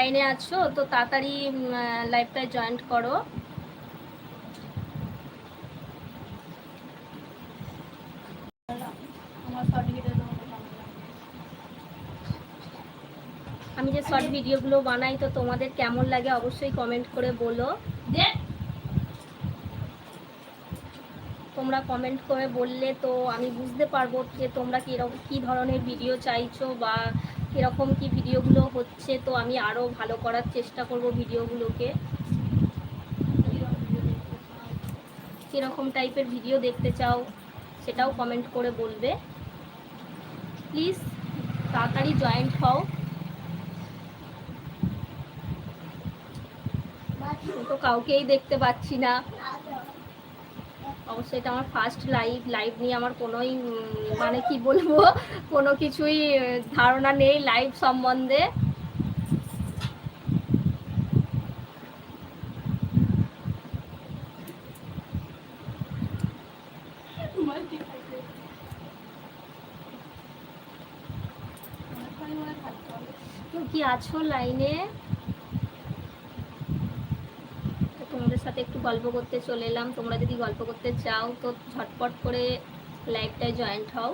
অনলাইনে আছো তো তাড়াতাড়ি লাইভটায় জয়েন করো। আমি যে শর্ট ভিডিওগুলো বানাই তো তোমাদের কেমন লাগে অবশ্যই কমেন্ট করে বলো। তোমরা কমেন্ট করে বললে তো আমি বুঝতে পারবো যে তোমরা কী ধরনের ভিডিও চাইছো বা কীরকম কি ভিডিওগুলো হচ্ছে, তো আমি আরও ভালো করার চেষ্টা করব ভিডিওগুলোকে। কীরকম টাইপের ভিডিও দেখতে চাও সেটাও কমেন্ট করে বলবে। প্লিজ তাড়াতাড়ি জয়েন্ট হও। তো কাউকেই দেখতে পাচ্ছি না। অবশ্যই এটা আমার ফার্স্ট লাইভ নিয়ে আমার কোনোই মানে কি বলবো, কোনো কিছুই ধারণা নেই লাইভ সম্বন্ধে। কেউ কি আছো লাইনে? তোমাদের সাথে একটু গল্প করতে চলে এলাম। তোমরা যদি গল্প করতে চাও তো ঝটপট করে লাইভটায় জয়েন্ট হও।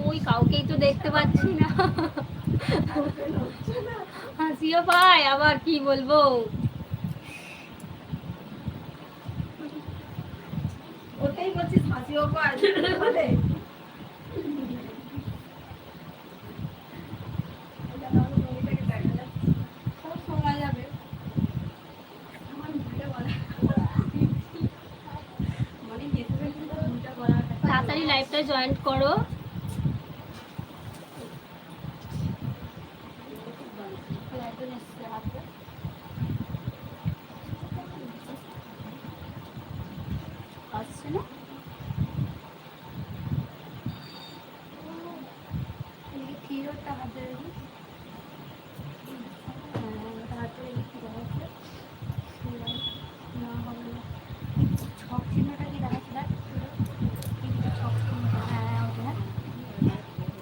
ওই কাউকেই তো দেখতে পাচ্ছি না। হাসিও পায় আবার কি বলবো। ওটাই বলছিস হাসিও পায় বলে তাড়াতাড়ি লাইভটা জয়েন্ট করো। আসছে না ক্ষীরটা হাতে